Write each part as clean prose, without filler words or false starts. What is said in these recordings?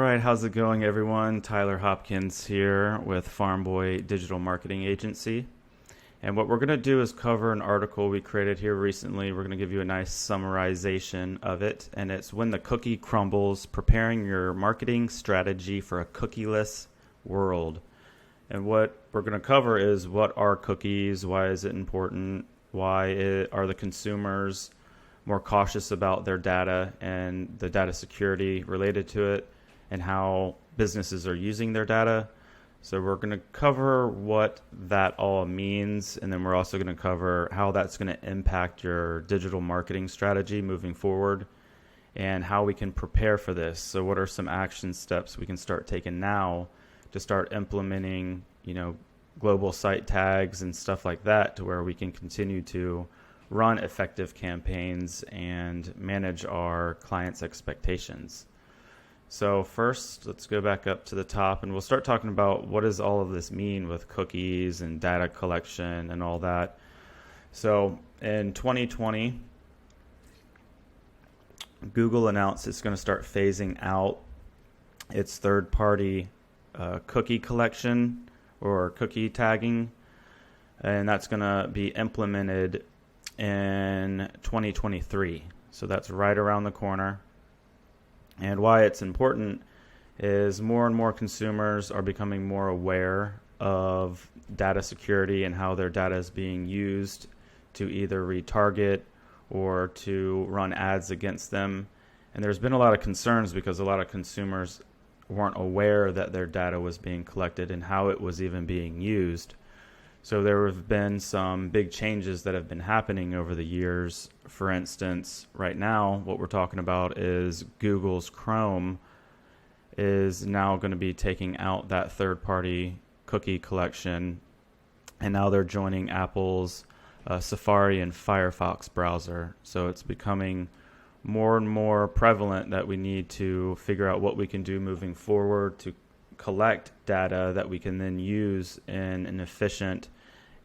right, how's it going, everyone? Tyler Hopkins here with Farmboy Digital Marketing Agency. And what we're going to do is cover an article we created here recently. We're going to give you a nice summarization of it. And it's When the Cookie Crumbles, Preparing Your Marketing Strategy for a Cookieless World. And what we're going to cover is, what are cookies? Why is it important? Are the consumers more cautious about their data and the data security related to it, and how businesses are using their data? So we're going to cover what that all means, and then we're also going to cover how that's going to impact your digital marketing strategy moving forward, and how we can prepare for this. So what are some action steps we can start taking now to start implementing, global site tags and stuff like that, to where we can continue to run effective campaigns and manage our clients' expectations. So first, let's go back up to the top, and we'll start talking about what does all of this mean with cookies and data collection and all that. So in 2020, Google announced it's going to start phasing out its third-party cookie collection or cookie tagging, and that's going to be implemented in 2023. So that's right around the corner. And why it's important is more and more consumers are becoming more aware of data security and how their data is being used to either retarget or to run ads against them. And there's been a lot of concerns because a lot of consumers weren't aware that their data was being collected and how it was even being used. So there have been some big changes that have been happening over the years. For instance, right now, what we're talking about is Google's Chrome is now going to be taking out that third-party cookie collection, and now they're joining Apple's Safari and Firefox browser. So it's becoming more and more prevalent that we need to figure out what we can do moving forward to collect data that we can then use in an efficient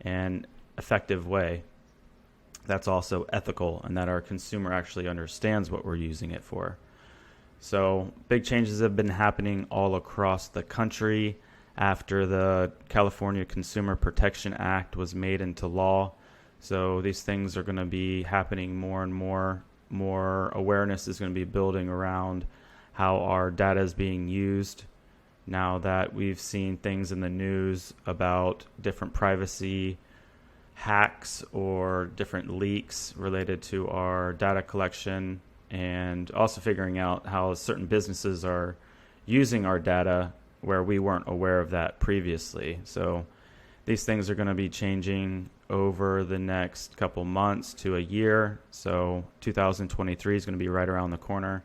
and effective way that's also ethical, and that our consumer actually understands what we're using it for. So big changes have been happening all across the country after the California Consumer Protection Act was made into law. So these things are going to be happening more and more. More awareness is going to be building around how our data is being used. Now that we've seen things in the news about different privacy hacks or different leaks related to our data collection, and also figuring out how certain businesses are using our data where we weren't aware of that previously. So these things are going to be changing over the next couple months to a year. So 2023 is going to be right around the corner.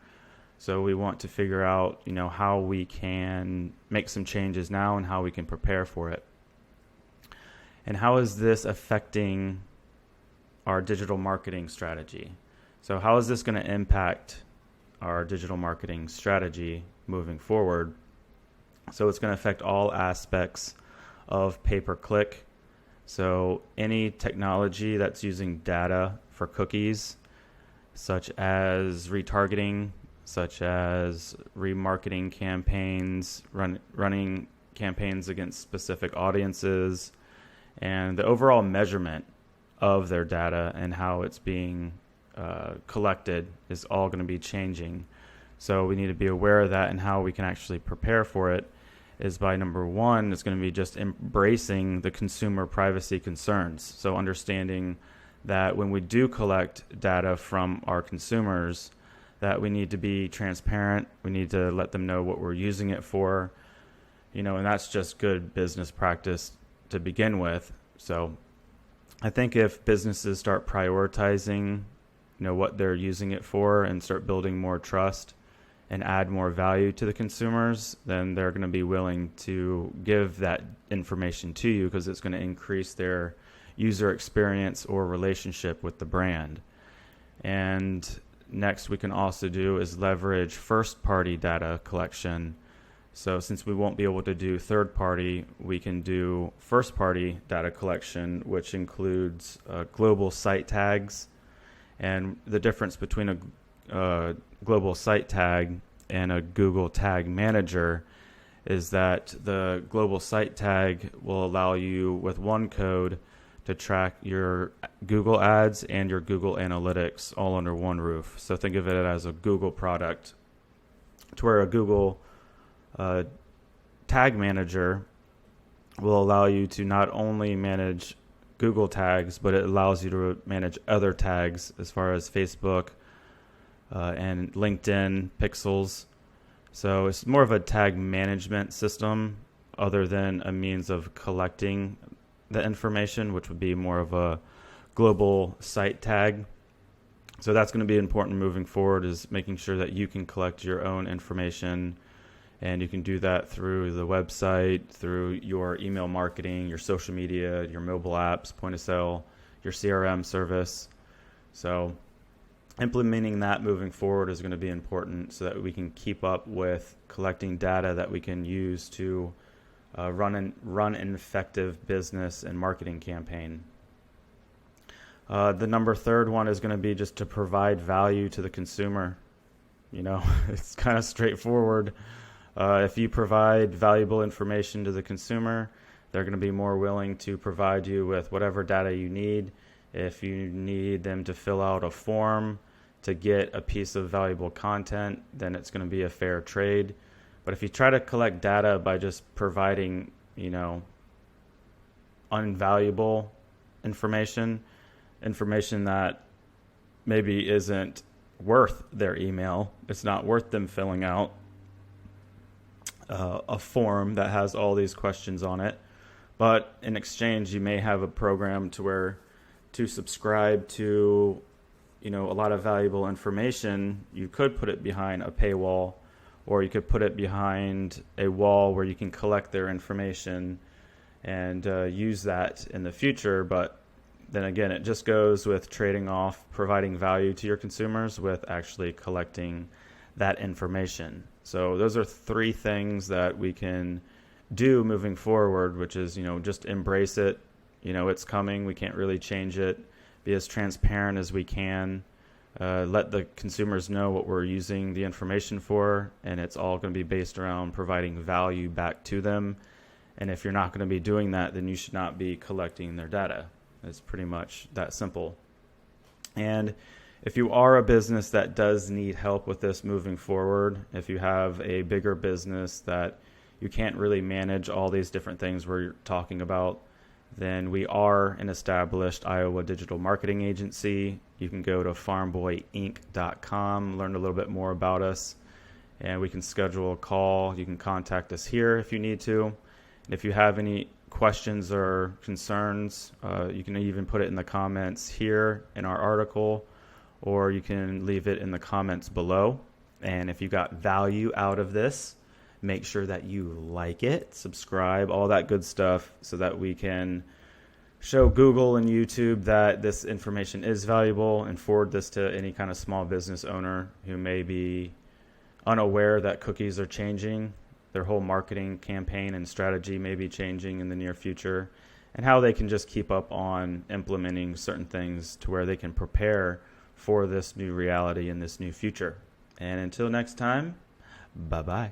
So we want to figure out, how we can make some changes now and how we can prepare for it. And how is this affecting our digital marketing strategy? So how is this going to impact our digital marketing strategy moving forward? So it's going to affect all aspects of pay-per-click. So any technology that's using data for cookies, such as retargeting, such as remarketing campaigns, running campaigns against specific audiences, and the overall measurement of their data and how it's being collected is all going to be changing. So we need to be aware of that, and how we can actually prepare for it is by, number one, it's going to be just embracing the consumer privacy concerns. So understanding that when we do collect data from our consumers, that we need to be transparent. We need to let them know what we're using it for, and that's just good business practice to begin with. So I think if businesses start prioritizing, what they're using it for, and start building more trust and add more value to the consumers, then they're going to be willing to give that information to you, because it's going to increase their user experience or relationship with the brand. And next we can also do is leverage first-party data collection. So since we won't be able to do third-party, we can do first-party data collection, which includes global site tags. And the difference between a global site tag and a Google Tag Manager is that the global site tag will allow you with one code to track your Google ads and your Google Analytics all under one roof. So think of it as a Google product, to where a Google Tag Manager will allow you to not only manage Google tags, but it allows you to manage other tags as far as Facebook and LinkedIn pixels. So it's more of a tag management system other than a means of collecting the information, which would be more of a global site tag. So that's going to be important moving forward, is making sure that you can collect your own information, and you can do that through the website, through your email marketing, your social media, your mobile apps, point of sale, your CRM service. So implementing that moving forward is going to be important so that we can keep up with collecting data that we can use to run an effective business and marketing campaign. The number third one is going to be just to provide value to the consumer. You know, it's kind of straightforward. If you provide valuable information to the consumer, they're going to be more willing to provide you with whatever data you need. If you need them to fill out a form to get a piece of valuable content, then it's going to be a fair trade. But if you try to collect data by just providing, you know, invaluable information that maybe isn't worth their email, it's not worth them filling out a form that has all these questions on it. But in exchange, you may have a program to where to subscribe to, you know, a lot of valuable information, you could put it behind a paywall, or you could put it behind a wall where you can collect their information and use that in the future. But then again, it just goes with trading off providing value to your consumers with actually collecting that information. So those are three things that we can do moving forward, which is, you know, just embrace it. You know, it's coming. We can't really change it. Be as transparent as we can. Let the consumers know what we're using the information for, and it's all going to be based around providing value back to them. And if you're not going to be doing that, then you should not be collecting their data. It's pretty much that simple. And if you are a business that does need help with this moving forward, if you have a bigger business that you can't really manage all these different things we're talking about, then we are an established Iowa digital marketing agency. You can go to farmboyinc.com, learn a little bit more about us, and we can schedule a call. You can contact us here if you need to. And if you have any questions or concerns, you can even put it in the comments here in our article, or you can leave it in the comments below. And if you got value out of this, make sure that you like it, subscribe, all that good stuff, so that we can show Google and YouTube that this information is valuable, and forward this to any kind of small business owner who may be unaware that cookies are changing. Their whole marketing campaign and strategy may be changing in the near future, and how they can just keep up on implementing certain things to where they can prepare for this new reality and this new future. And until next time, bye-bye.